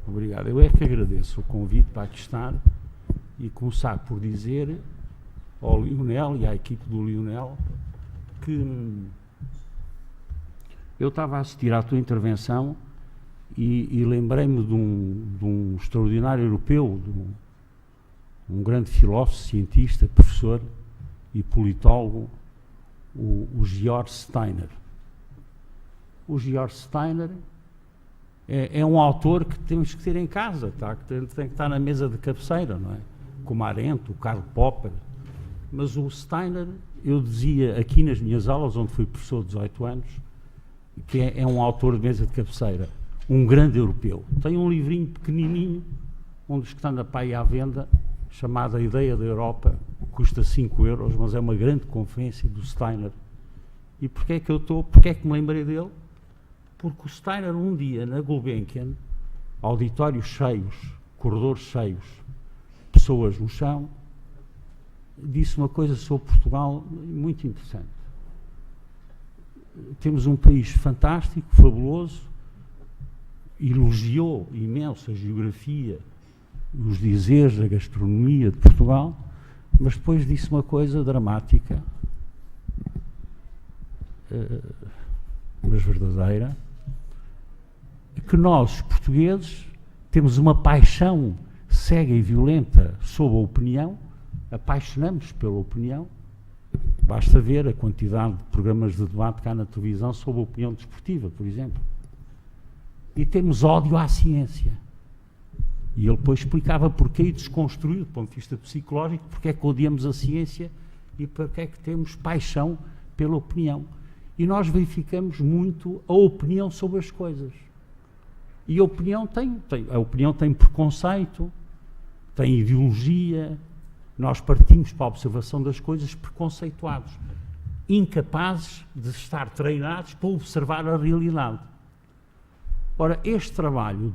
Obrigado. Eu é que agradeço o convite para aqui estar e começar por dizer ao Lionel e à equipe do Lionel que eu estava a assistir à tua intervenção e lembrei-me de um extraordinário europeu, um grande filósofo, cientista, professor e politólogo, o Georg Steiner. O Georg Steiner é um autor que temos que ter em casa, tá? Que tem que estar na mesa de cabeceira, não é? Como Arendt, o Karl Popper. Mas o Steiner, eu dizia aqui nas minhas aulas, onde fui professor de 18 anos, que é um autor de mesa de cabeceira, um grande europeu. Tem um livrinho pequenininho, um dos que está na PAI à venda, chamado A Ideia da Europa, custa 5 euros, mas é uma grande conferência do Steiner. E porquê é que me lembrei dele? Porque o Steiner um dia, na Gulbenkian, auditórios cheios, corredores cheios, pessoas no chão, disse uma coisa sobre Portugal muito interessante. Temos um país fantástico, fabuloso, elogiou imenso a geografia, os dizeres, a gastronomia de Portugal, mas depois disse uma coisa dramática, mas verdadeira, que nós, os portugueses, temos uma paixão cega e violenta sobre a opinião, apaixonamos pela opinião. Basta ver a quantidade de programas de debate que há na televisão sobre a opinião desportiva, por exemplo. E temos ódio à ciência. E ele depois explicava porquê e desconstruiu, do ponto de vista psicológico, porque é que odiamos a ciência e porque é que temos paixão pela opinião. E nós verificamos muito a opinião sobre as coisas. E a opinião tem preconceito, tem ideologia. Nós partimos para a observação das coisas preconceituados, incapazes de estar treinados para observar a realidade. Ora, este trabalho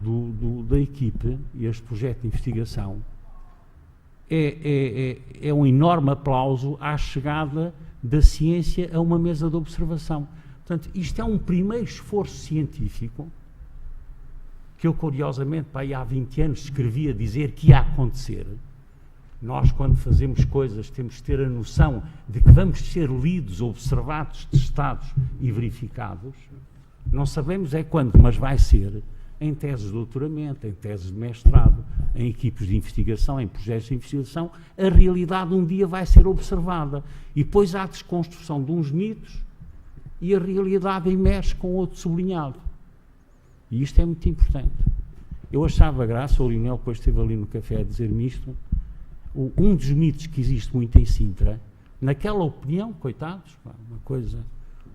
da equipe, este projeto de investigação, é um enorme aplauso à chegada da ciência a uma mesa de observação. Portanto, isto é um primeiro esforço científico que eu, curiosamente, há 20 anos escrevi a dizer que ia acontecer. Nós, quando fazemos coisas, temos que ter a noção de que vamos ser lidos, observados, testados e verificados. Não sabemos é quando, mas vai ser em teses de doutoramento, em teses de mestrado, em equipes de investigação, em projetos de investigação. A realidade um dia vai ser observada. E depois há a desconstrução de uns mitos e a realidade emerge com outro sublinhado. E isto é muito importante. Eu achava graça, o Lionel depois esteve ali no café a dizer-me isto, um dos mitos que existe muito em Sintra, naquela opinião, coitados, uma coisa,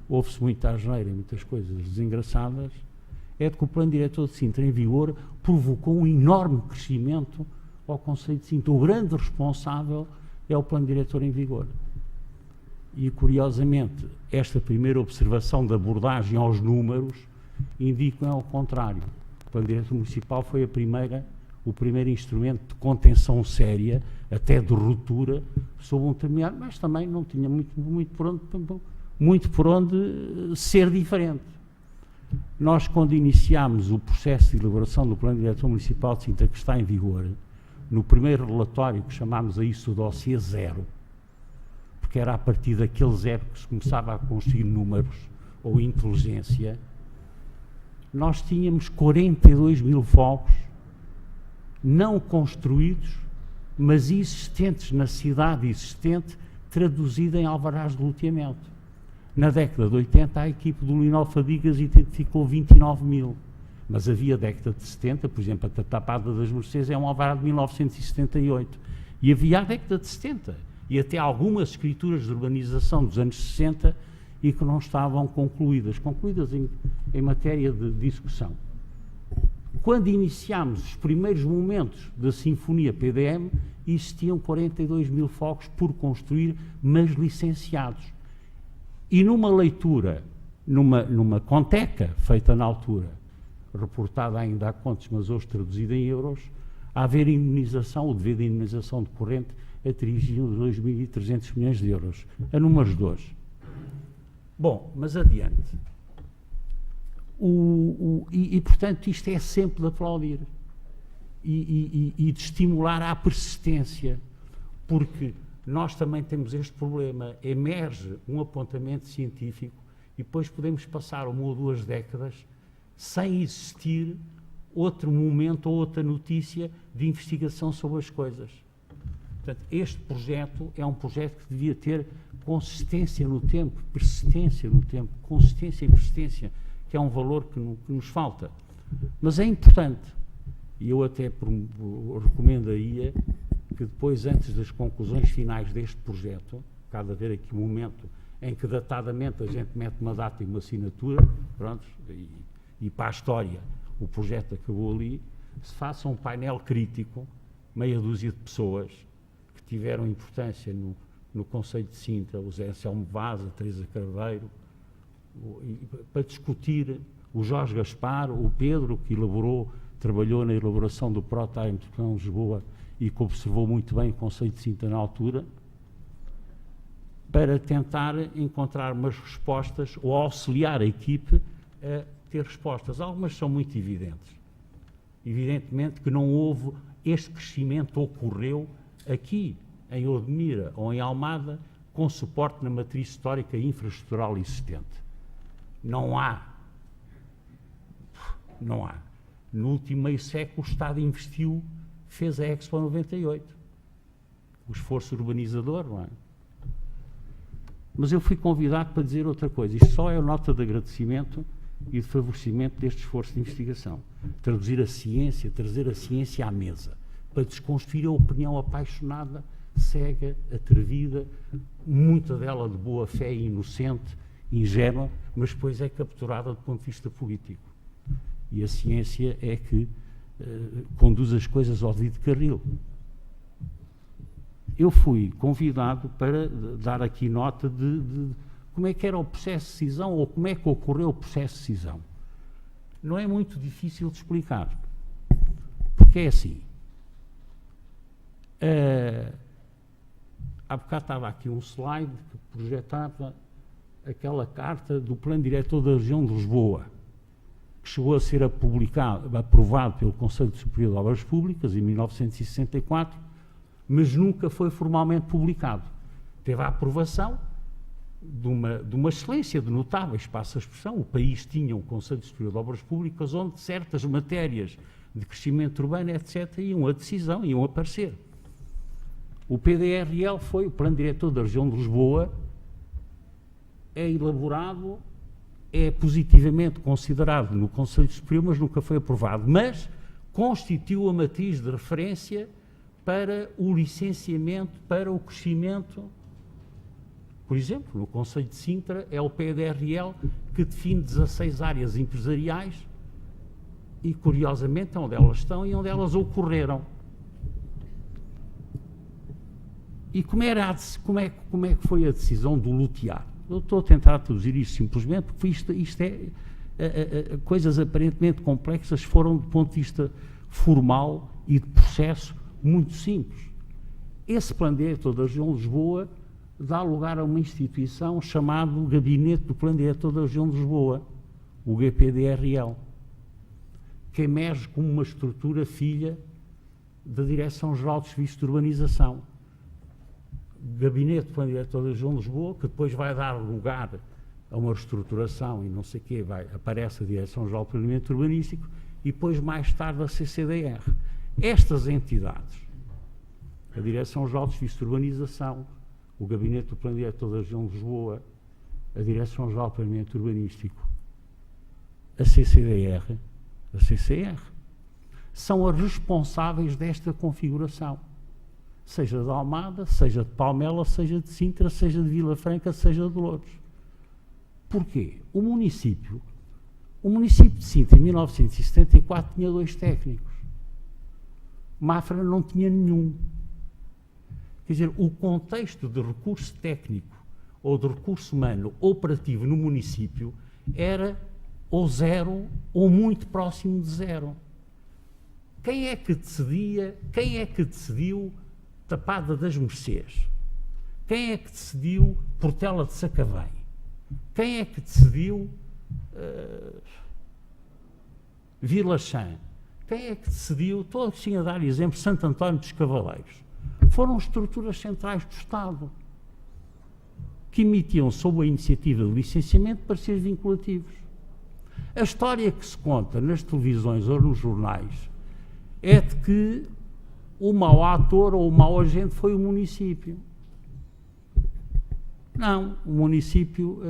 ouve-se muita asneira e muitas coisas desengraçadas, é de que o plano diretor de Sintra, em vigor, provocou um enorme crescimento ao conceito de Sintra. O grande responsável é o plano diretor em vigor. E, curiosamente, esta primeira observação da abordagem aos números indicam ao contrário. O plano diretor municipal foi o primeiro instrumento de contenção séria, até de ruptura, sobre um determinado, mas também não tinha muito por onde ser diferente. Nós, quando iniciámos o processo de elaboração do Plano Diretor Municipal de Sintra, que está em vigor, no primeiro relatório que chamámos a isso o dossiê zero, porque era a partir daquele zero que se começava a construir números ou inteligência, nós tínhamos 42 mil fogos não construídos, mas existentes na cidade existente, traduzida em alvarás de loteamento. Na década de 80, a equipe do Lionel Fadigas identificou 29 mil, mas havia década de 70, por exemplo, a Tapada das Mercês é um alvará de 1978, e havia a década de 70, e até algumas escrituras de urbanização dos anos 60 e que não estavam concluídas em matéria de discussão. Quando iniciámos os primeiros momentos da Sinfonia PDM, existiam 42 mil fogos por construir, mas licenciados. E numa leitura, numa conteca feita na altura, reportada ainda a contos, mas hoje traduzida em euros, a haver indemnização, o dever de indemnização decorrente atingiu 2.300 milhões de euros, a números de hoje. Bom, mas adiante. Portanto, isto é sempre de aplaudir. e de estimular à persistência, porque nós também temos este problema, emerge um apontamento científico e depois podemos passar 1 ou 2 décadas sem existir outro momento ou outra notícia de investigação sobre as coisas. Portanto, este projeto é um projeto que devia ter consistência no tempo, persistência no tempo, consistência e persistência, que é um valor que nos falta. Mas é importante, e eu até recomendaria que depois, antes das conclusões finais deste projeto, há de haver aqui um momento em que datadamente a gente mete uma data e uma assinatura, pronto, e para a história o projeto acabou ali, se faça um painel crítico, meia dúzia de pessoas que tiveram importância no Conselho de Sintra, o Zé Anselmo Vaz, a Teresa Carveiro, para discutir o Jorge Gaspar, o Pedro, que trabalhou na elaboração do Prototype de Lisboa e que observou muito bem o Conselho de Sintra na altura, para tentar encontrar umas respostas ou auxiliar a equipe a ter respostas. Algumas são muito evidentes. Evidentemente que não houve, este crescimento ocorreu aqui, em Odmira ou em Almada, com suporte na matriz histórica e infraestrutural existente. Não há. No último meio século, o Estado investiu, fez a Expo 98. O esforço urbanizador, não é? Mas eu fui convidado para dizer outra coisa. Isto só é nota de agradecimento e de favorecimento deste esforço de investigação. Trazer a ciência à mesa, para desconstruir a opinião apaixonada, cega, atrevida, muita dela de boa fé e inocente, ingênua, mas depois é capturada do ponto de vista político. E a ciência é que conduz as coisas ao devido carril. Eu fui convidado para dar aqui nota de como é que era o processo de decisão ou como é que ocorreu o processo de decisão. Não é muito difícil de explicar, porque é assim. Há bocado estava aqui um slide que projetava aquela carta do Plano Diretor da Região de Lisboa, que chegou a ser aprovado pelo Conselho Superior de Obras Públicas em 1964, mas nunca foi formalmente publicado. Teve a aprovação de uma excelência de notáveis, passa a expressão. O país tinha um Conselho Superior de Obras Públicas onde certas matérias de crescimento urbano, etc., iam a decisão, iam aparecer. O PDRL foi o Plano Diretor da Região de Lisboa, é elaborado, é positivamente considerado no Conselho Superior, mas nunca foi aprovado. Mas constituiu a matriz de referência para o licenciamento, para o crescimento. Por exemplo, no Conselho de Sintra é o PDRL que define 16 áreas empresariais e, curiosamente, onde elas estão e onde elas ocorreram. E como é que foi a decisão do lutear? Eu estou a tentar traduzir isto simplesmente porque isto é coisas aparentemente complexas foram, do ponto de vista formal e de processo, muito simples. Esse Plano Diretor da Região de Lisboa dá lugar a uma instituição chamada Gabinete do Plano Diretor da Região de Lisboa, o GPDRL, que emerge como uma estrutura filha da Direção-Geral de Serviços de Urbanização. Gabinete do Plano Diretor da Região de Lisboa, que depois vai dar lugar a uma reestruturação e não sei o quê, aparece a Direção-Geral de Planeamento Urbanístico e depois mais tarde a CCDR. Estas entidades, a Direção-Geral de Serviços de Urbanização, o Gabinete do Plano Diretor da Região de Lisboa, a Direção-Geral de Planeamento Urbanístico, a CCDR, a CCR, são as responsáveis desta configuração, seja de Almada, seja de Palmela, seja de Sintra, seja de Vila Franca, seja de Loures. Porquê? O município de Sintra, em 1974, tinha 2 técnicos. Mafra não tinha nenhum. Quer dizer, o contexto de recurso técnico ou de recurso humano operativo no município era ou zero ou muito próximo de zero. Quem é que decidiu Tapada das Mercês? Quem é que decidiu Portela de Sacavém? Quem é que decidiu Vila Chã? Quem é que decidiu? Estou assim a dar exemplo, Santo António dos Cavaleiros. Foram estruturas centrais do Estado que emitiam, sob a iniciativa de licenciamento, pareceres vinculativos. A história que se conta nas televisões ou nos jornais é de que o mau ator ou o mau agente foi o município. Não, o município,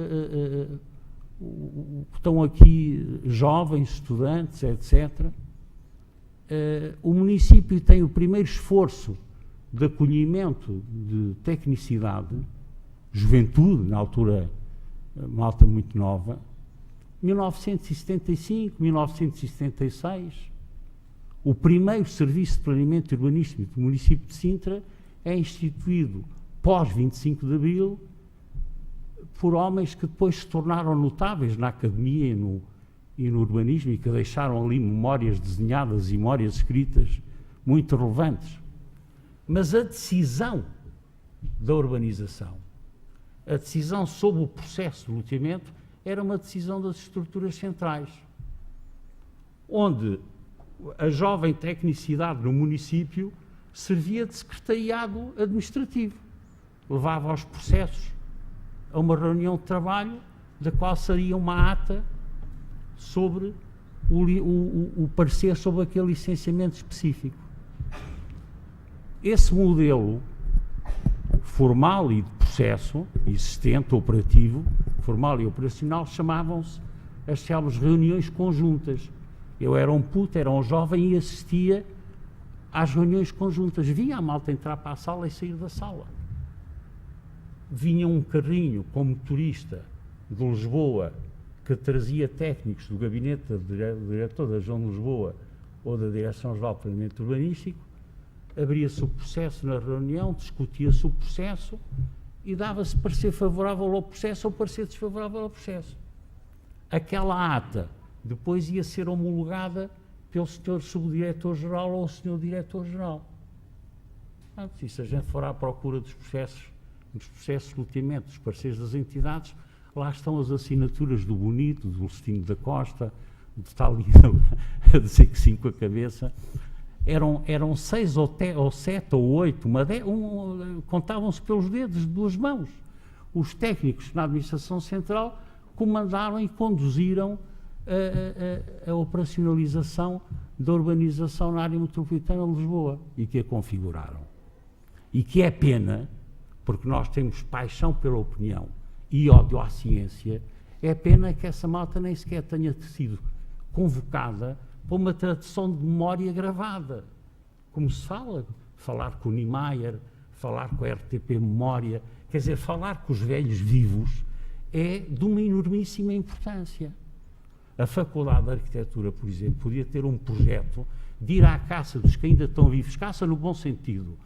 estão aqui jovens, estudantes, etc. O município tem o primeiro esforço de acolhimento de tecnicidade, juventude, na altura, malta muito nova, 1975, 1976, o primeiro serviço de planeamento urbanístico do município de Sintra é instituído pós 25 de Abril por homens que depois se tornaram notáveis na academia e no urbanismo e que deixaram ali memórias desenhadas e memórias escritas muito relevantes. Mas a decisão da urbanização, a decisão sobre o processo de loteamento, era uma decisão das estruturas centrais, onde a jovem tecnicidade no município servia de secretariado administrativo, levava os processos a uma reunião de trabalho, da qual seria uma ata sobre o parecer sobre aquele licenciamento específico. Esse modelo formal e de processo, existente, operativo, formal e operacional, chamavam-se as célebres reuniões conjuntas. Eu era um puto, era um jovem e assistia às reuniões conjuntas. Via a malta entrar para a sala e sair da sala. Vinha um carrinho com motorista de Lisboa que trazia técnicos do gabinete do diretor da região de Lisboa ou da Direção-Geral de Planeamento Urbanístico, abria-se o processo na reunião, discutia-se o processo e dava-se parecer favorável ao processo ou parecer desfavorável ao processo. Aquela ata depois ia ser homologada pelo Sr. Subdiretor-Geral ou o Sr. Diretor-Geral. E se a gente for à procura dos processos de loteamento, dos parceiros das entidades, lá estão as assinaturas do Bonito, do Celestino da Costa, de tal a dizer que sim com a cabeça. Eram 6 ou 7 ou 8, contavam-se pelos dedos de duas mãos. Os técnicos na administração central comandaram e conduziram a operacionalização da urbanização na área metropolitana de Lisboa e que a configuraram. E que é pena, porque nós temos paixão pela opinião e ódio à ciência, é pena que essa malta nem sequer tenha sido convocada para uma tradição de memória gravada. Como se fala, falar com o Niemeyer, falar com a RTP Memória, quer dizer, falar com os velhos vivos é de uma enormíssima importância. A Faculdade de Arquitetura, por exemplo, podia ter um projeto de ir à caça dos que ainda estão vivos, caça no bom sentido,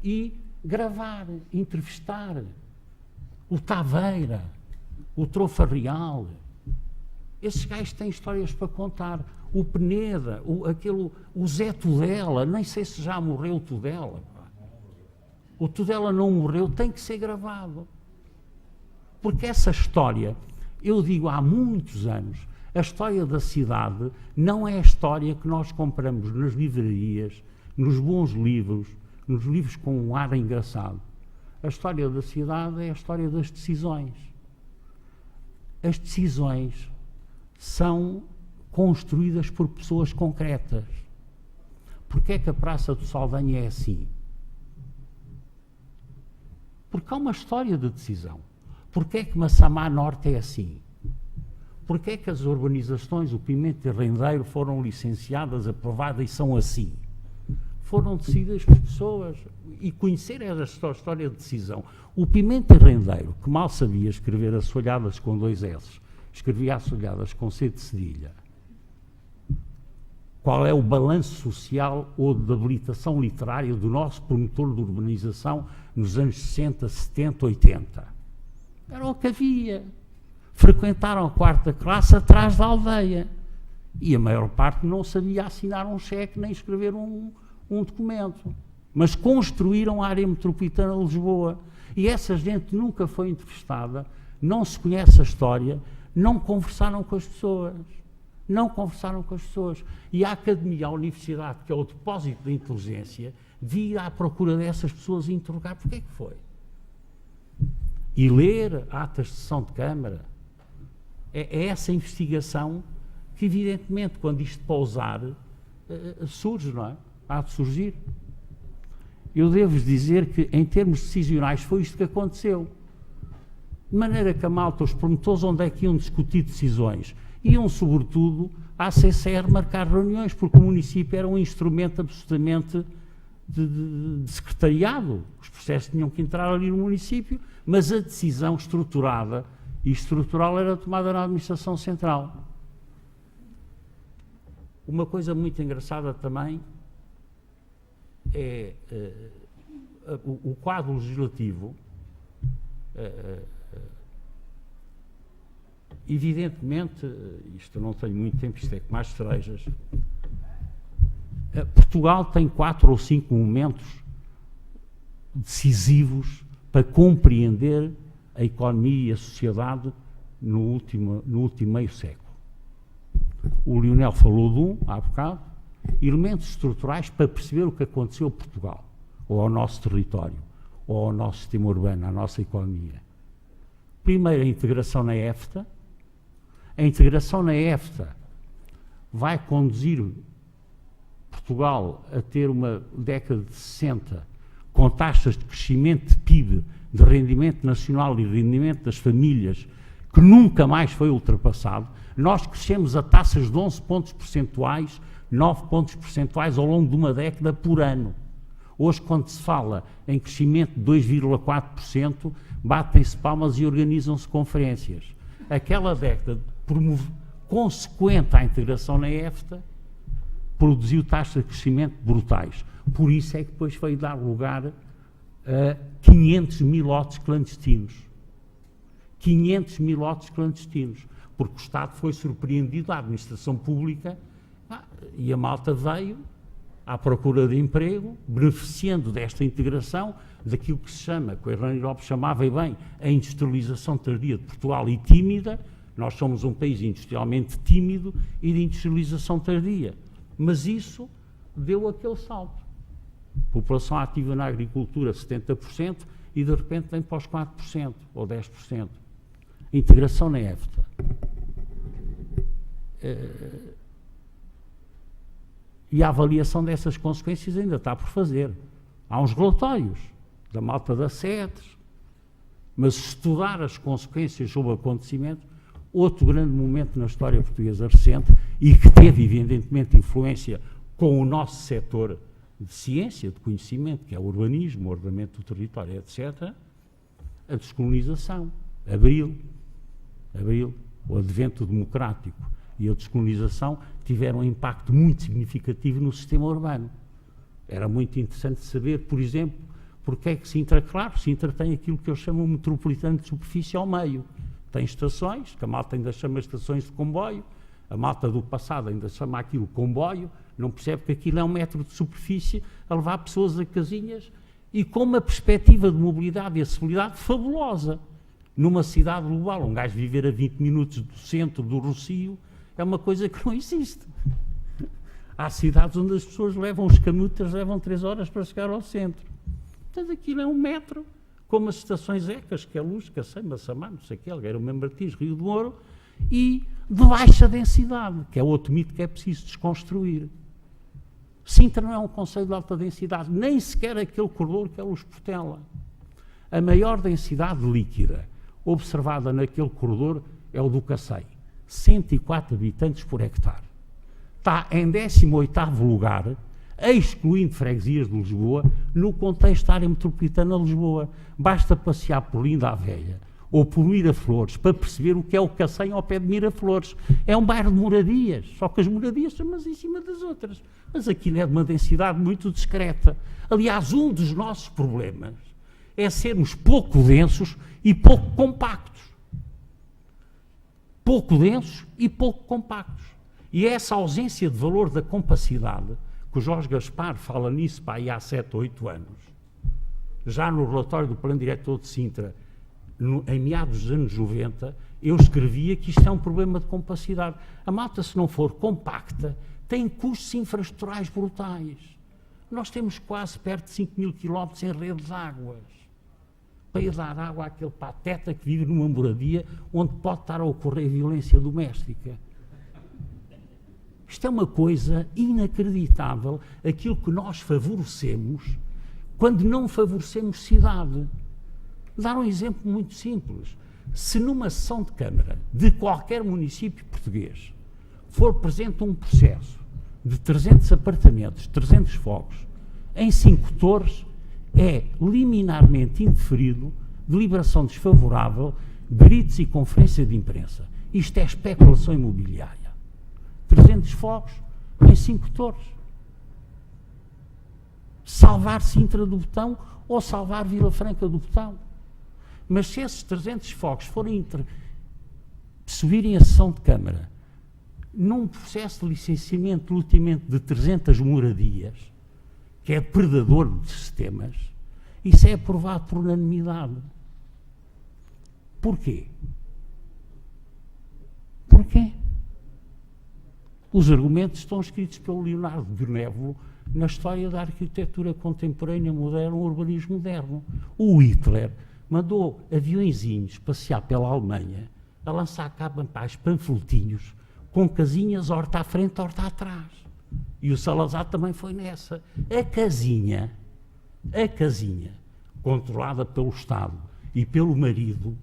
e gravar, entrevistar o Taveira, o Trofa Real. Esses gajos têm histórias para contar. O Peneda, o Zé Tudela, nem sei se já morreu o Tudela. O Tudela não morreu, tem que ser gravado. Porque essa história, eu digo há muitos anos, a história da cidade não é a história que nós compramos nas livrarias, nos bons livros, nos livros com um ar engraçado. A história da cidade é a história das decisões. As decisões são construídas por pessoas concretas. Porquê é que a Praça do Saldanha é assim? Porque há uma história de decisão. Porquê é que Massamá Norte é assim? Porquê é que as urbanizações, o Pimenta e Rendeiro, foram licenciadas, aprovadas e são assim? Foram decididas por pessoas. E conhecer esta história de decisão. O Pimenta e Rendeiro, que mal sabia escrever assoalhadas com 2 S, escrevia assoalhadas com C de cedilha. Qual é o balanço social ou de habilitação literária do nosso promotor de urbanização nos anos 60, 70, 80? Era o que havia. Frequentaram a 4ª classe atrás da aldeia. E a maior parte não sabia assinar um cheque nem escrever um documento. Mas construíram a área metropolitana de Lisboa. E essa gente nunca foi entrevistada, não se conhece a história, não conversaram com as pessoas. não conversaram com as pessoas. E a academia, a universidade, que é o depósito da inteligência, devia ir à procura dessas pessoas e interrogar porque é que foi. E ler atas de sessão de Câmara. É essa investigação que, evidentemente, quando isto pausar, surge, não é? Há de surgir. Eu devo-vos dizer que, em termos decisionais, foi isto que aconteceu. De maneira que a malta, os promotores, onde é que iam discutir decisões? Iam, sobretudo, à CCR marcar reuniões, porque o município era um instrumento absolutamente de secretariado. Os processos tinham que entrar ali no município, mas a decisão estruturada e estrutural era tomada na administração central. Uma coisa muito engraçada também é o quadro legislativo. Evidentemente, isto eu não tenho muito tempo, isto é com mais cerejas. Portugal tem 4 ou 5 momentos decisivos para compreender a economia e a sociedade no último meio século. O Lionel falou de um, há bocado, elementos estruturais para perceber o que aconteceu a Portugal, ou ao nosso território, ou ao nosso sistema urbano, à nossa economia. Primeiro, a integração na EFTA. A integração na EFTA vai conduzir Portugal a ter uma década de 60 com taxas de crescimento de PIB, de rendimento nacional e de rendimento das famílias, que nunca mais foi ultrapassado. Nós crescemos a taxas de 11 pontos percentuais, 9 pontos percentuais ao longo de uma década por ano. Hoje, quando se fala em crescimento de 2,4%, batem-se palmas e organizam-se conferências. Aquela década, consequente à integração na EFTA, produziu taxas de crescimento brutais. Por isso é que depois veio dar lugar a 500 mil lotes clandestinos. 500 mil lotes clandestinos. Porque o Estado foi surpreendido, a administração pública, e a malta veio à procura de emprego, beneficiando desta integração, daquilo que se chama, que o Hernani Lopes chamava, e bem, a industrialização tardia de Portugal e tímida. Nós somos um país industrialmente tímido e de industrialização tardia. Mas isso deu aquele salto. População ativa na agricultura, 70%, e de repente vem para os 4% ou 10%. Integração na EFTA. E a avaliação dessas consequências ainda está por fazer. Há uns relatórios da malta das SEDES, mas estudar as consequências sobre o acontecimento, outro grande momento na história portuguesa recente, e que teve, evidentemente, influência com o nosso setor de ciência, de conhecimento, que é o urbanismo, o ordenamento do território, etc., a descolonização. Abril, o advento democrático e a descolonização tiveram um impacto muito significativo no sistema urbano. Era muito interessante saber, por exemplo, porque é que Sintra, claro, Sintra tem aquilo que eu chamo de metropolitano de superfície ao meio. Tem estações, que a malta ainda chama estações de comboio, a malta do passado ainda chama aquilo comboio, não percebe que aquilo é 1 metro de superfície a levar pessoas a casinhas e com uma perspectiva de mobilidade e acessibilidade fabulosa. Numa cidade global, um gajo viver a 20 minutos do centro do Rossio é uma coisa que não existe. Há cidades onde as pessoas levam os canutas, levam 3 horas para chegar ao centro. Portanto, aquilo é 1 metro, como as estações ECAS, que é Luz, Cacém, Massamá, não sei o que, Algueiro Martins, Rio de Ouro, e de baixa densidade, que é outro mito que é preciso desconstruir. Sintra não é um concelho de alta densidade, nem sequer aquele corredor que é Luz Portela. A maior densidade líquida observada naquele corredor é o do Cacém, 104 habitantes por hectare. Está em 18º lugar, excluindo freguesias de Lisboa, no contexto da área metropolitana de Lisboa. Basta passear por Linda a Velha ou por Miraflores para perceber o que é o Cacém ao pé de Miraflores. É um bairro de moradias, só que as moradias são umas em cima das outras. Mas aquilo é de uma densidade muito discreta. Aliás, um dos nossos problemas é sermos pouco densos e pouco compactos. Pouco densos e pouco compactos. E é essa ausência de valor da compacidade, que o Jorge Gaspar fala nisso há 7 ou 8 anos, já no relatório do Plano Diretor de Sintra, em meados dos anos 90, eu escrevia que isto é um problema de compacidade. A malta, se não for compacta, tem custos infraestruturais brutais. Nós temos quase perto de 5 mil quilómetros em redes de águas para ir dar água àquele pateta que vive numa moradia onde pode estar a ocorrer violência doméstica. Isto é uma coisa inacreditável, aquilo que nós favorecemos quando não favorecemos cidade. Dar um exemplo muito simples. Se numa sessão de Câmara de qualquer município português for presente um processo de 300 apartamentos, 300 fogos, em 5 torres, é liminarmente indeferido, deliberação desfavorável, gritos e conferência de imprensa. Isto é especulação imobiliária. 300 fogos em 5 torres. Salvar Sintra do Botão ou salvar Vila Franca do Botão. Mas se esses 300 fogos forem subirem a sessão de Câmara num processo de licenciamento de loteamento de 300 moradias, que é predador de sistemas, isso é aprovado por unanimidade. Porquê? Porquê? Os argumentos estão escritos pelo Leonardo Benévolo na história da arquitetura contemporânea moderna, o urbanismo moderno. O Hitler mandou aviõezinhos passear pela Alemanha a lançar cabas panfletinhos com casinhas horta à frente, horta atrás. E o Salazar também foi nessa. A casinha, controlada pelo Estado e pelo marido,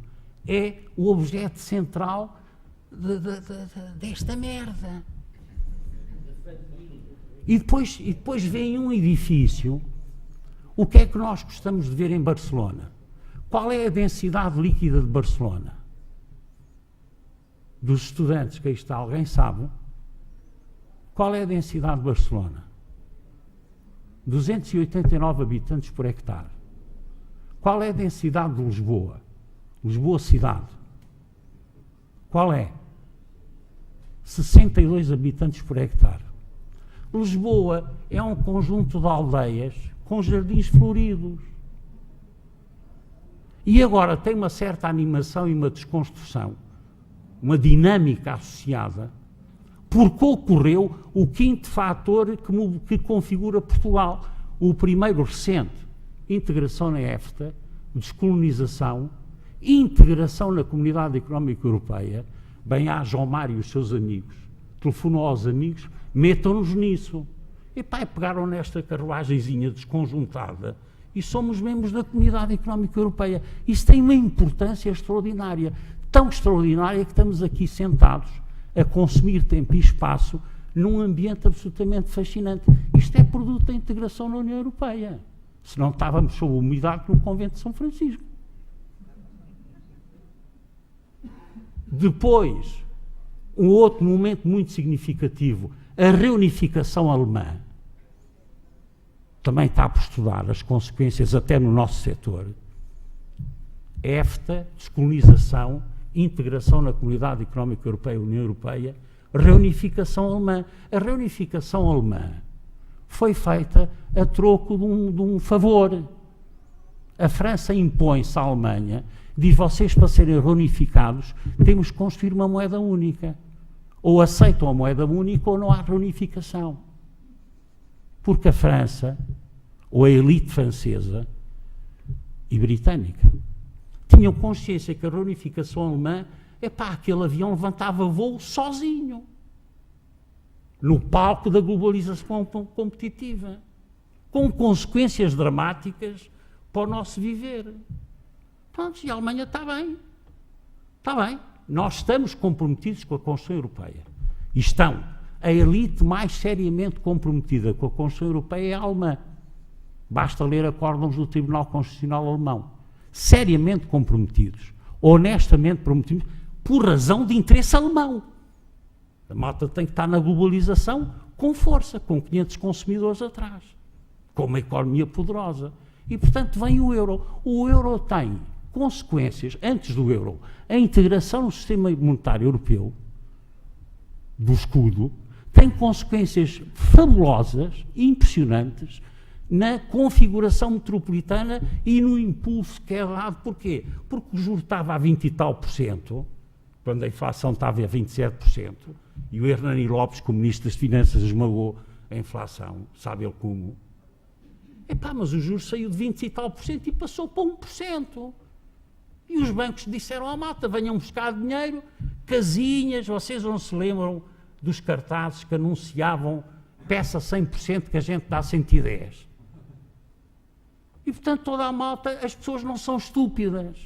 é o objeto central desta merda. E depois vem um edifício. O que é que nós gostamos de ver em Barcelona? Qual é a densidade líquida de Barcelona? Dos estudantes que aí está, alguém sabe? Qual é a densidade de Barcelona? 289 habitantes por hectare. Qual é a densidade de Lisboa? Lisboa cidade. Qual é? 62 habitantes por hectare. Lisboa é um conjunto de aldeias com jardins floridos. E agora tem uma certa animação e uma desconstrução, uma dinâmica associada, porque ocorreu o quinto fator que configura Portugal. O primeiro recente, integração na EFTA, descolonização, integração na Comunidade Económica Europeia. Bem, há João Mário e os seus amigos, telefonam aos amigos, metam-nos nisso. E pá, pegaram nesta carruagenzinha desconjuntada e somos membros da Comunidade Económica Europeia. Isso tem uma importância extraordinária, tão extraordinária que estamos aqui sentados a consumir tempo e espaço num ambiente absolutamente fascinante. Isto é produto da integração na União Europeia. Senão estávamos sob umidade no Convento de São Francisco. Depois, um outro momento muito significativo, a reunificação alemã. Também está por estudar as consequências até no nosso setor. EFTA, descolonização, integração na Comunidade Económica Europeia e União Europeia, reunificação alemã. A reunificação alemã foi feita a troco de um favor. A França impõe-se à Alemanha, diz: vocês, para serem reunificados, temos que construir uma moeda única. Ou aceitam a moeda única ou não há reunificação. Porque a França, ou a elite francesa e britânica, tinham consciência que a reunificação alemã, aquele avião levantava voo sozinho, no palco da globalização competitiva, com consequências dramáticas para o nosso viver. Pronto, e a Alemanha está bem. Nós estamos comprometidos com a Constituição Europeia. E estão. A elite mais seriamente comprometida com a Constituição Europeia é a alemã. Basta ler acórdãos do Tribunal Constitucional Alemão. Seriamente comprometidos, honestamente comprometidos, por razão de interesse alemão. A malta tem que estar na globalização com força, com 500 consumidores atrás, com uma economia poderosa. E, portanto, vem o euro. O euro tem consequências, antes do euro, a integração no sistema monetário europeu, do escudo, tem consequências fabulosas, impressionantes, na configuração metropolitana e no impulso que é dado. Porquê? Porque o juro estava a 20 e tal por cento, quando a inflação estava a 27%, e o Hernani Lopes, como Ministro das Finanças, esmagou a inflação, sabe ele como? Epá, mas o juro saiu de 20 e tal por cento e passou para 1%. E os bancos disseram à malta, venham buscar dinheiro, casinhas, vocês não se lembram dos cartazes que anunciavam peça 100% que a gente dá 110. E, portanto, toda a malta, as pessoas não são estúpidas.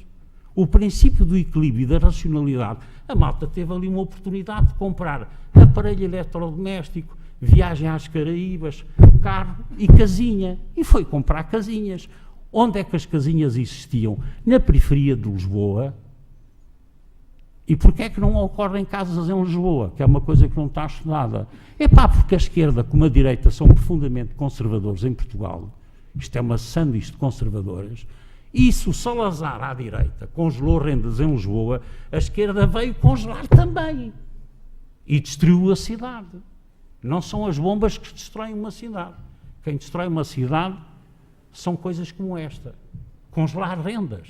O princípio do equilíbrio e da racionalidade, a malta teve ali uma oportunidade de comprar aparelho eletrodoméstico, viagem às Caraíbas, carro e casinha. E foi comprar casinhas. Onde é que as casinhas existiam? Na periferia de Lisboa. E porquê é que não ocorrem casas em Lisboa? Que é uma coisa que não está estudada. É pá, porque a esquerda como a direita são profundamente conservadores em Portugal. Isto é uma sanduíche de conservadoras. E se o Salazar à direita congelou rendas em Lisboa, a esquerda veio congelar também. E destruiu a cidade. Não são as bombas que destroem uma cidade. Quem destrói uma cidade são coisas como esta. Congelar rendas.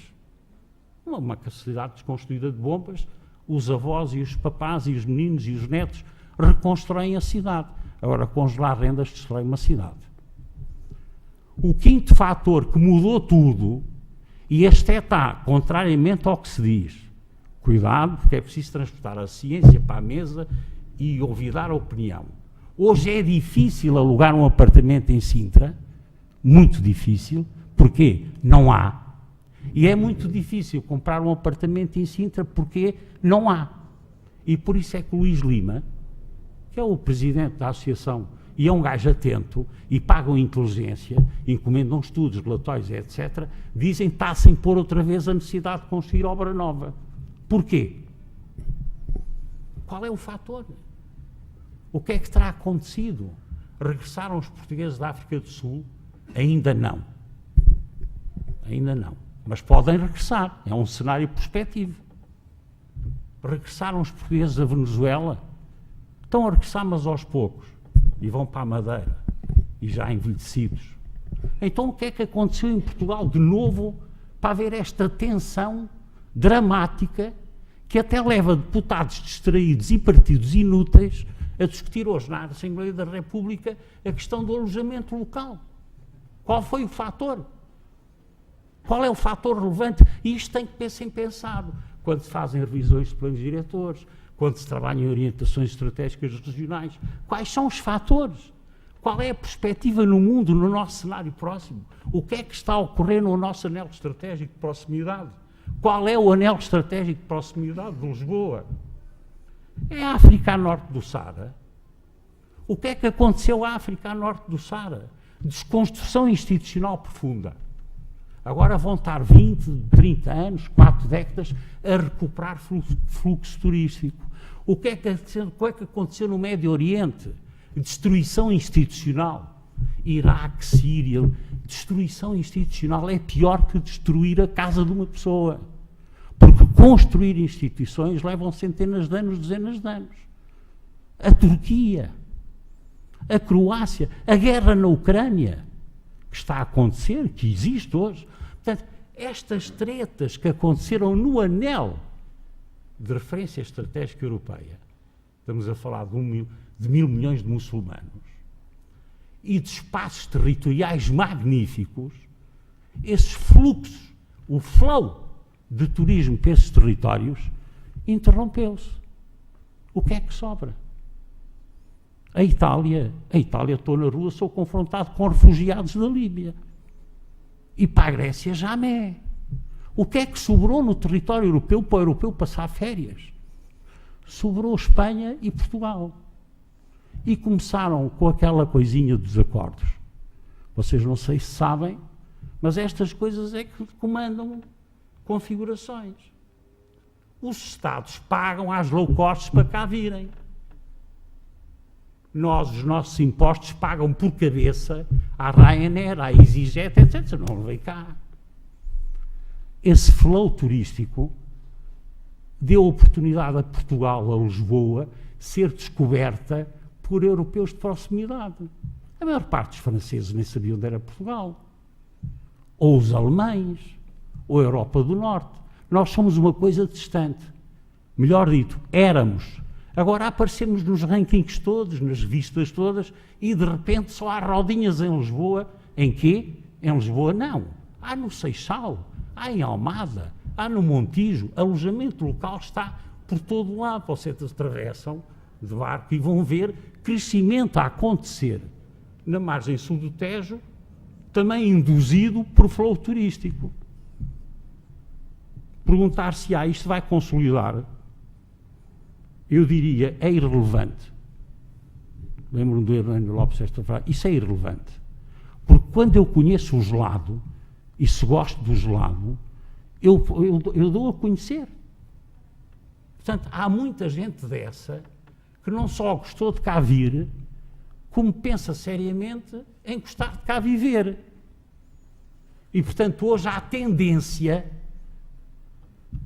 Uma cidade desconstruída de bombas, os avós e os papás e os meninos e os netos reconstroem a cidade. Agora, congelar rendas destrói uma cidade. O quinto fator que mudou tudo, e este está, contrariamente ao que se diz, cuidado, porque é preciso transportar a ciência para a mesa e olvidar a opinião. Hoje é difícil alugar um apartamento em Sintra, muito difícil, porque não há. E é muito difícil comprar um apartamento em Sintra porque não há. E por isso é que o Luís Lima, que é o presidente da associação, e é um gajo atento, e pagam inteligência, encomendam estudos, relatórios, etc., dizem que está sem pôr outra vez a necessidade de construir obra nova. Porquê? Qual é o fator? O que é que terá acontecido? Regressaram os portugueses da África do Sul? Ainda não. Ainda não. Mas podem regressar. É um cenário prospectivo. Regressaram os portugueses da Venezuela? Estão a regressar, mas aos poucos. E vão para a Madeira. E já envelhecidos. Então o que é que aconteceu em Portugal de novo para haver esta tensão dramática que até leva deputados distraídos e partidos inúteis a discutir hoje na Assembleia da República a questão do alojamento local? Qual foi o fator? Qual é o fator relevante? E isto tem que ser pensado quando se fazem revisões de planos diretores, quando se trabalha em orientações estratégicas regionais. Quais são os fatores? Qual é a perspectiva no mundo, no nosso cenário próximo? O que é que está a ocorrer no nosso anel estratégico de proximidade? Qual é o anel estratégico de proximidade de Lisboa? É a África a norte do Saara. O que é que aconteceu à África a norte do Saara? Desconstrução institucional profunda. Agora vão estar 20, 30 anos, 4 décadas, a recuperar fluxo turístico. O que é que aconteceu no Médio Oriente? Destruição institucional. Iraque, Síria, destruição institucional é pior que destruir a casa de uma pessoa. Porque construir instituições levam centenas de anos, dezenas de anos. A Turquia, a Croácia, a guerra na Ucrânia, que está a acontecer, que existe hoje. Portanto, estas tretas que aconteceram no anel de referência estratégica europeia, estamos a falar de 1.000 milhões de muçulmanos, e de espaços territoriais magníficos, esses fluxos, o flow de turismo para esses territórios, interrompeu-se. O que é que sobra? A Itália, estou na rua, sou confrontado com refugiados da Líbia. E para a Grécia, jamais. O que é que sobrou no território europeu para o europeu passar férias? Sobrou Espanha e Portugal. E começaram com aquela coisinha dos acordos. Vocês não sei se sabem, mas estas coisas é que comandam configurações. Os Estados pagam às low cost para cá virem. Os nossos impostos pagam por cabeça à Ryanair, à EasyJet, etc. Não vem cá. Esse flow turístico deu oportunidade a Portugal, a Lisboa, ser descoberta por europeus de proximidade. A maior parte dos franceses nem sabiam onde era Portugal. Ou os alemães, ou a Europa do Norte. Nós somos uma coisa distante. Melhor dito, éramos. Agora aparecemos nos rankings todos, nas revistas todas, e de repente só há rodinhas em Lisboa. Em quê? Em Lisboa não. Há no Seixal, há em Almada, há no Montijo. Alojamento local está por todo o lado. Vocês atravessam de barco e vão ver crescimento a acontecer na margem sul do Tejo, também induzido por flow turístico. Perguntar-se, isto vai consolidar? Eu diria, é irrelevante. Lembro-me do Hernando Lopes esta frase. Isso é irrelevante. Porque quando eu conheço o gelado, e se gosto do gelado, eu dou a conhecer. Portanto, há muita gente dessa que não só gostou de cá vir, como pensa seriamente em gostar de cá viver. E, portanto, hoje há tendência.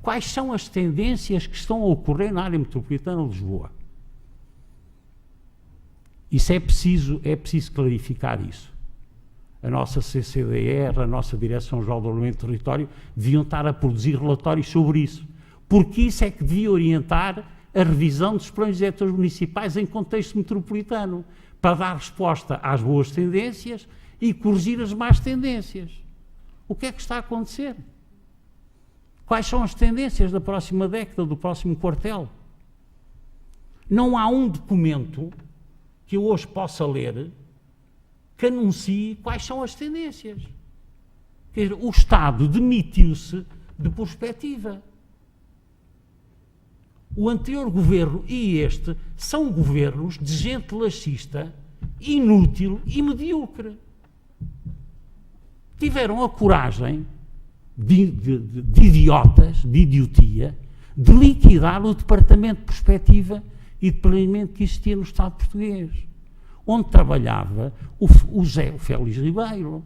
Quais são as tendências que estão a ocorrer na área metropolitana de Lisboa? Isso é preciso clarificar isso. A nossa CCDR, a nossa Direção-Geral do Ordenamento do Território, deviam estar a produzir relatórios sobre isso. Porque isso é que devia orientar a revisão dos planos diretores municipais em contexto metropolitano, para dar resposta às boas tendências e corrigir as más tendências. O que é que está a acontecer? Quais são as tendências da próxima década, do próximo quartel? Não há um documento que eu hoje possa ler que anuncie quais são as tendências. Quer dizer, o Estado demitiu-se de perspectiva. O anterior governo e este são governos de gente laxista, inútil e medíocre. Tiveram a coragem de idiotas, de idiotia, de liquidar o Departamento de Perspectiva e de Planeamento que existia no Estado português, onde trabalhava o Félix Ribeiro,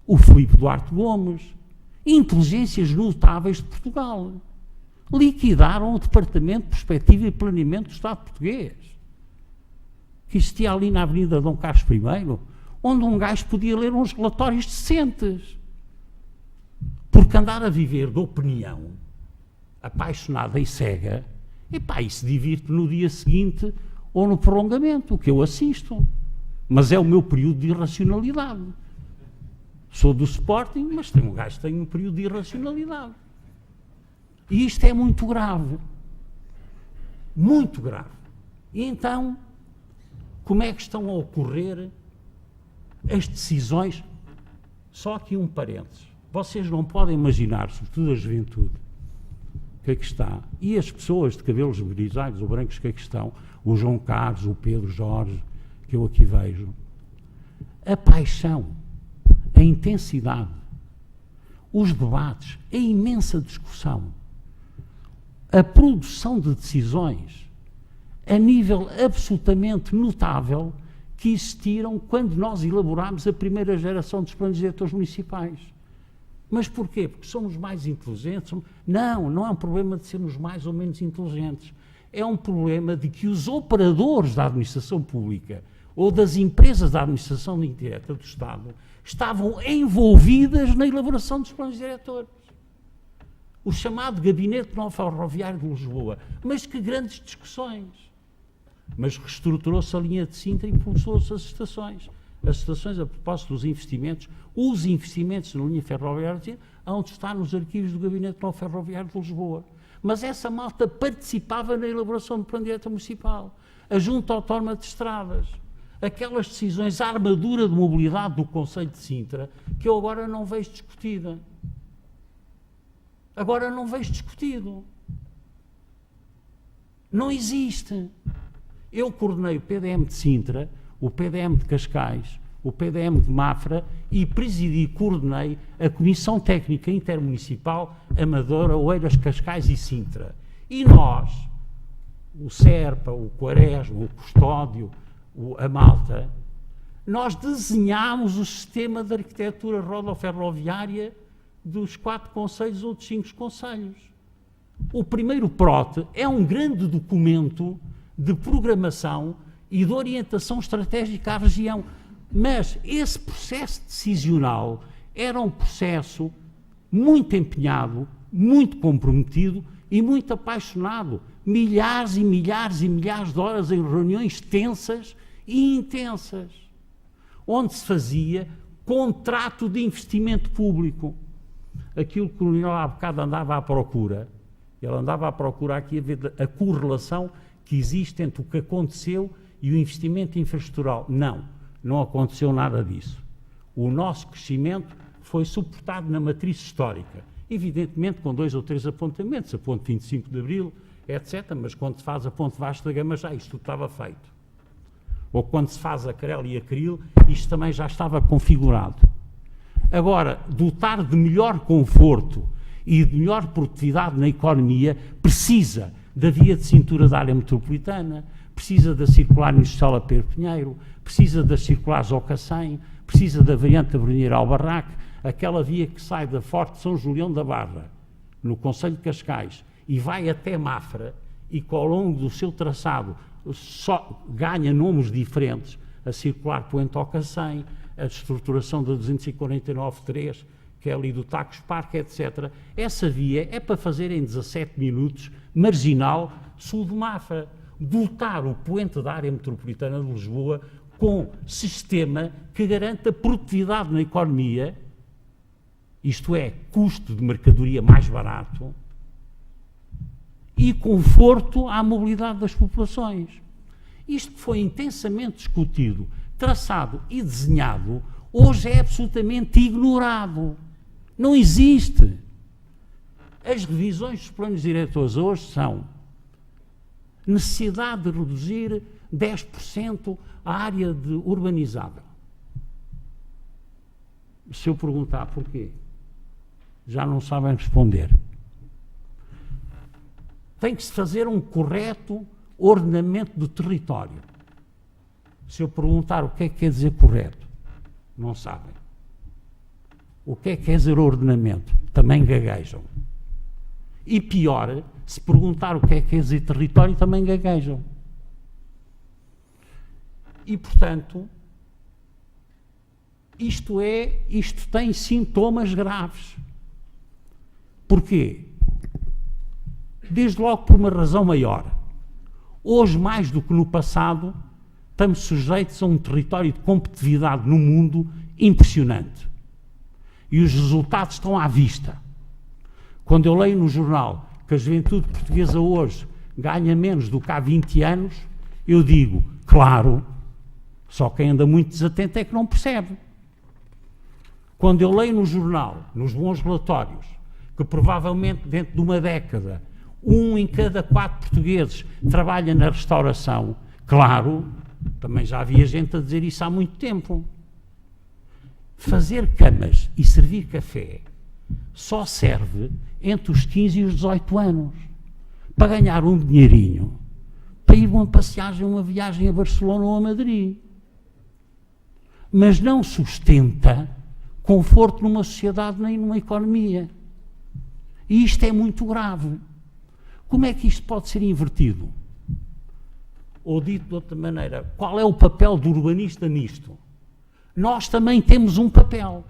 o Filipe Duarte Gomes, inteligências notáveis de Portugal. Liquidaram o Departamento de Perspectiva e Planeamento do Estado português, que existia ali na Avenida Dom Carlos I, onde um gajo podia ler uns relatórios decentes. Porque andar a viver de opinião, apaixonada e cega, isso divirte no dia seguinte ou no prolongamento, o que eu assisto. Mas é o meu período de irracionalidade. Sou do Sporting, mas tem um gajo que tem um período de irracionalidade. E isto é muito grave. Muito grave. E então, como é que estão a ocorrer as decisões? Só aqui um parênteses. Vocês não podem imaginar, sobretudo a juventude, o que é que está, e as pessoas de cabelos grisalhos ou brancos que é que estão, o João Carlos, o Pedro Jorge, que eu aqui vejo, a paixão, a intensidade, os debates, a imensa discussão, a produção de decisões a nível absolutamente notável que existiram quando nós elaborámos a primeira geração dos planos diretores municipais. Mas porquê? Porque somos mais inteligentes? Não é um problema de sermos mais ou menos inteligentes. É um problema de que os operadores da administração pública ou das empresas da administração indireta do Estado estavam envolvidas na elaboração dos planos diretores. O chamado Gabinete Novo Ferroviário de Lisboa. Mas que grandes discussões. Mas reestruturou-se a linha de Sintra e impulsou-se as estações. As estações, a propósito dos investimentos, os investimentos na linha ferroviária de Sintra, onde está nos arquivos do Gabinete Novo Ferroviário de Lisboa. Mas essa malta participava na elaboração do Plano Diretor Municipal. A Junta Autónoma de Estradas. Aquelas decisões, a armadura de mobilidade do Conselho de Sintra, que eu agora não vejo discutida. Agora não vejo discutido. Não existe. Eu coordenei o PDM de Sintra, o PDM de Cascais, o PDM de Mafra e presidi e coordenei a Comissão Técnica Intermunicipal Amadora, Oeiras, Cascais e Sintra. E nós, o Serpa, o Quaresma, o Custódio, a Malta, nós desenhámos o sistema de arquitetura rodoferroviária dos 4 concelhos ou dos 5 concelhos. O primeiro PROT é um grande documento de programação e de orientação estratégica à região. Mas esse processo decisional era um processo muito empenhado, muito comprometido e muito apaixonado. Milhares e milhares e milhares de horas em reuniões tensas e intensas, onde se fazia contrato de investimento público. Aquilo que o Coronel há bocado andava à procura, ele andava à procura aqui a ver a correlação que existe entre o que aconteceu e o investimento infraestrutural. Não aconteceu nada disso. O nosso crescimento foi suportado na matriz histórica, evidentemente com 2 ou 3 apontamentos, a ponte 25 de Abril, etc., mas quando se faz a ponte Vasco da Gama já isto tudo estava feito. Ou quando se faz a Crel e a Cril, isto também já estava configurado. Agora, dotar de melhor conforto e de melhor produtividade na economia precisa da via de cintura da área metropolitana, precisa da circular industrial a Pedro Pinheiro, precisa das circulares ao Cacém, precisa da variante da Avenida Albarraque, aquela via que sai da Forte São Julião da Barra, no Concelho de Cascais, e vai até Mafra, e que ao longo do seu traçado só ganha nomes diferentes, a circular Poente ao Cacém, a estruturação da 249-3, que é ali do Tacos Parque, etc. Essa via é para fazer em 17 minutos, marginal, sul de Mafra. Dotar o poente da área metropolitana de Lisboa com sistema que garanta a produtividade na economia, isto é, custo de mercadoria mais barato, e conforto à mobilidade das populações. Isto que foi intensamente discutido, traçado e desenhado, hoje é absolutamente ignorado. Não existe. As revisões dos planos diretores hoje são necessidade de reduzir 10% a área urbanizada. Se eu perguntar porquê, já não sabem responder. Tem que se fazer um correto ordenamento do território. Se eu perguntar o que é que quer dizer correto, não sabem. O que é que quer dizer ordenamento? Também gaguejam. E pior, se perguntar o que é que quer dizer território, também gaguejam. E, portanto, isto tem sintomas graves. Porquê? Desde logo por uma razão maior. Hoje, mais do que no passado, estamos sujeitos a um território de competitividade no mundo impressionante. E os resultados estão à vista. Quando eu leio no jornal que a juventude portuguesa hoje ganha menos do que há 20 anos, eu digo, claro, só quem anda muito desatento é que não percebe. Quando eu leio no jornal, nos bons relatórios, que provavelmente dentro de uma década 1 em cada 4 portugueses trabalha na restauração, claro, também já havia gente a dizer isso há muito tempo. Fazer camas e servir café só serve entre os 15 e os 18 anos para ganhar um dinheirinho para ir uma passeagem, uma viagem a Barcelona ou a Madrid. Mas não sustenta conforto numa sociedade nem numa economia. E isto é muito grave. Como é que isto pode ser invertido? Ou dito de outra maneira, qual é o papel do urbanista nisto? Nós também temos um papel.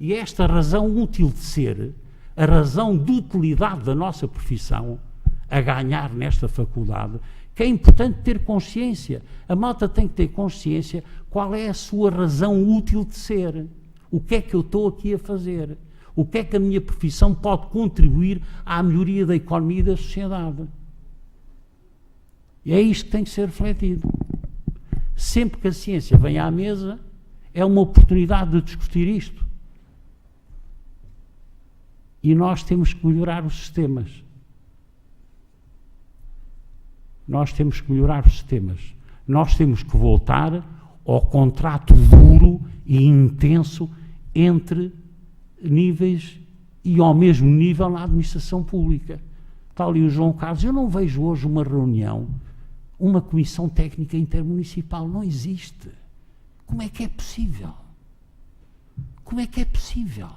E esta razão útil de ser, a razão de utilidade da nossa profissão, a ganhar nesta faculdade, que é importante ter consciência. A malta tem que ter consciência qual é a sua razão útil de ser. O que é que eu estou aqui a fazer? O que é que a minha profissão pode contribuir à melhoria da economia e da sociedade? E é isto que tem que ser refletido. Sempre que a ciência vem à mesa, é uma oportunidade de discutir isto. E nós temos que melhorar os sistemas. Nós temos que melhorar os sistemas. Nós temos que voltar ao contrato duro e intenso entre níveis e ao mesmo nível na administração pública. Está ali o João Carlos. Eu não vejo hoje uma reunião, uma comissão técnica intermunicipal. Não existe. Como é que é possível? Como é que é possível?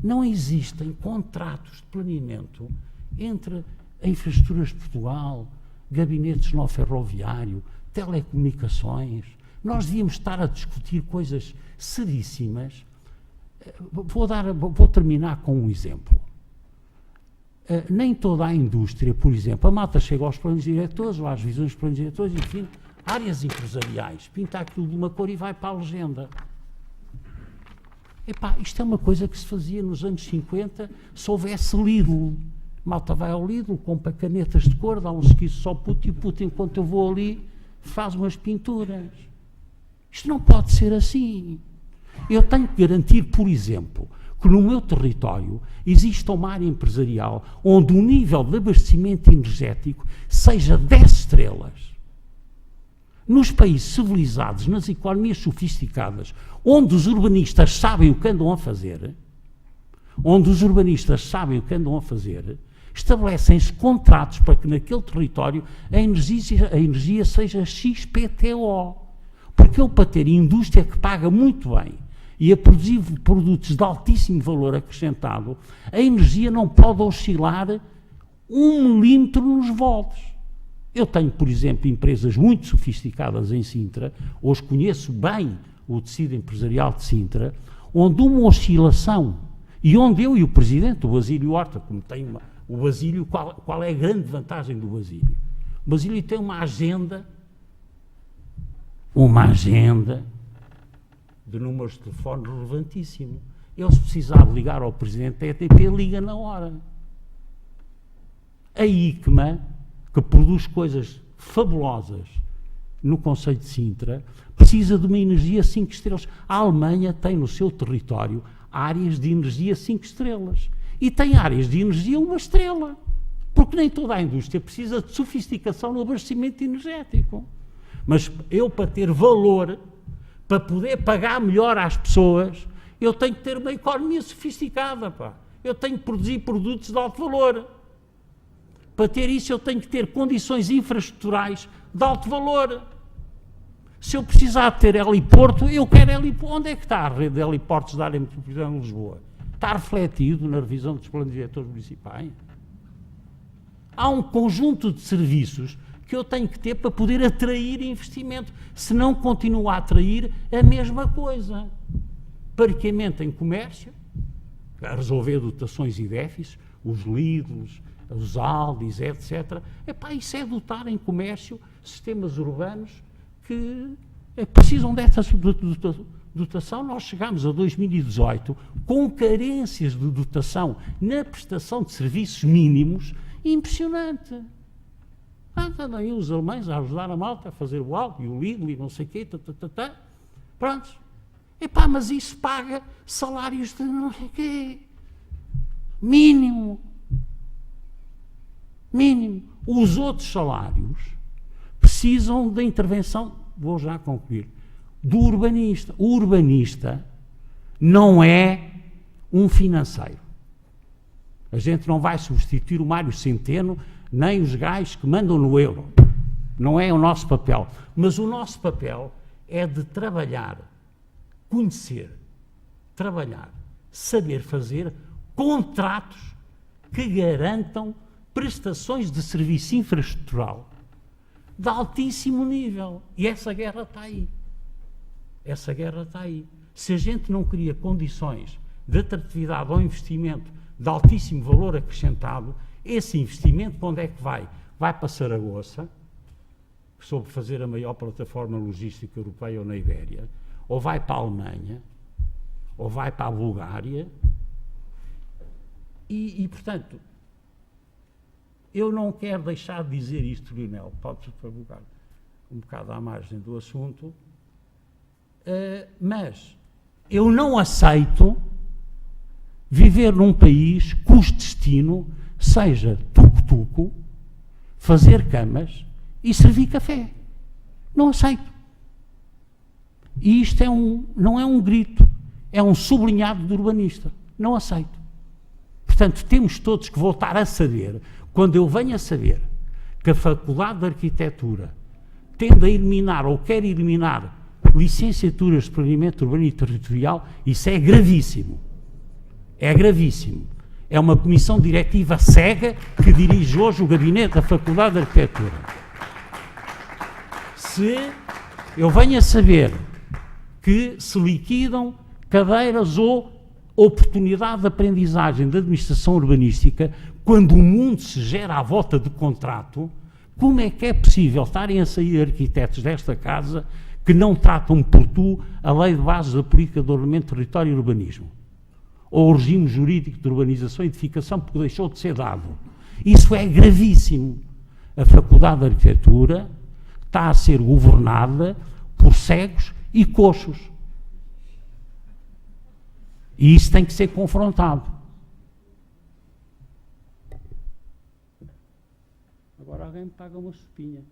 Não existem contratos de planeamento entre a Infraestruturas de Portugal, gabinetes no ferroviário, telecomunicações. Nós devíamos estar a discutir coisas seríssimas. Vou terminar com um exemplo. Nem toda a indústria, por exemplo, a malta chega aos planos diretores ou às visões dos planos diretores, enfim, áreas empresariais, pinta aquilo de uma cor e vai para a legenda. Epá, isto é uma coisa que se fazia nos anos 50 se houvesse Lidl. Malta vai ao Lidl, compra canetas de cor, dá uns esquiços ao puto e o puto, enquanto eu vou ali, faz umas pinturas. Isto não pode ser assim. Eu tenho que garantir, por exemplo, que no meu território exista uma área empresarial onde o nível de abastecimento energético seja 10 estrelas. Nos países civilizados, nas economias sofisticadas, onde os urbanistas sabem o que andam a fazer, estabelecem-se contratos para que naquele território a energia seja XPTO. Porque ele, para ter indústria que paga muito bem e a produzir produtos de altíssimo valor acrescentado, a energia não pode oscilar 1 milímetro nos volts. Eu tenho, por exemplo, empresas muito sofisticadas em Sintra, hoje conheço bem o tecido empresarial de Sintra, onde uma oscilação, e onde eu e o Presidente, o Basílio Horta, como tem o Basílio, qual é a grande vantagem do Basílio? O Basílio tem uma agenda de números de telefone relevantíssimo. Ele, se precisar de ligar ao Presidente da ETP, liga na hora. A ICMA, que produz coisas fabulosas no concelho de Sintra, precisa de uma energia 5 estrelas. A Alemanha tem no seu território áreas de energia 5 estrelas. E tem áreas de energia 1 estrela. Porque nem toda a indústria precisa de sofisticação no abastecimento energético. Mas eu, para ter valor, para poder pagar melhor às pessoas, eu tenho que ter uma economia sofisticada, pá. Eu tenho que produzir produtos de alto valor. Para ter isso, eu tenho que ter condições infraestruturais de alto valor. Se eu precisar de ter heliporto, eu quero heliporto. Onde é que está a rede de heliportos da área metropolitana de Lisboa? Está refletido na revisão dos planos diretores municipais? Há um conjunto de serviços que eu tenho que ter para poder atrair investimento, senão continuo a atrair a mesma coisa. Parqueamento em comércio, a resolver dotações e déficits, os Lidls, os Aldis, etc. Epá, isso é dotar em comércio sistemas urbanos que precisam dessa dotação. Nós chegámos a 2018 com carências de dotação na prestação de serviços mínimos impressionante. Andam aí os alemães a ajudar a malta a fazer o Aldi e o Lidl e não sei o quê, pronto. Epá, mas isso paga salários de não sei o quê. Mínimo. Os outros salários precisam da intervenção, vou já concluir, do urbanista. O urbanista não é um financeiro. A gente não vai substituir o Mário Centeno, nem os gajos que mandam no euro. Não é o nosso papel. Mas o nosso papel é de trabalhar, conhecer, saber fazer contratos que garantam prestações de serviço infraestrutural de altíssimo nível. E essa guerra está aí. Se a gente não cria condições de atratividade ao investimento de altíssimo valor acrescentado, esse investimento, para onde é que vai? Vai para Saragoça, soube fazer a maior plataforma logística europeia ou na Ibéria, ou vai para a Alemanha, ou vai para a Bulgária, e portanto, eu não quero deixar de dizer isto, Lionel, pode-se colocar um bocado à margem do assunto, mas eu não aceito viver num país cujo destino seja tuco-tuco, fazer camas e servir café. Não aceito. E isto não é um grito, é um sublinhado de urbanista. Não aceito. Portanto, temos todos que voltar a saber, quando eu venho a saber que a Faculdade de Arquitetura tende a eliminar ou quer eliminar licenciaturas de planeamento urbano e territorial, isso é gravíssimo. É gravíssimo. É uma comissão diretiva cega que dirige hoje o gabinete da Faculdade de Arquitetura. Se eu venho a saber que se liquidam cadeiras ou oportunidade de aprendizagem da administração urbanística, quando o mundo se gera à volta de contrato, como é que é possível estarem a sair arquitetos desta casa que não tratam por tu a lei de bases da política de ordenamento, território e urbanismo? Ou o regime jurídico de urbanização e edificação, porque deixou de ser dado. Isso é gravíssimo. A Faculdade de Arquitetura está a ser governada por cegos e coxos. E isso tem que ser confrontado. Agora alguém me paga uma sopinha.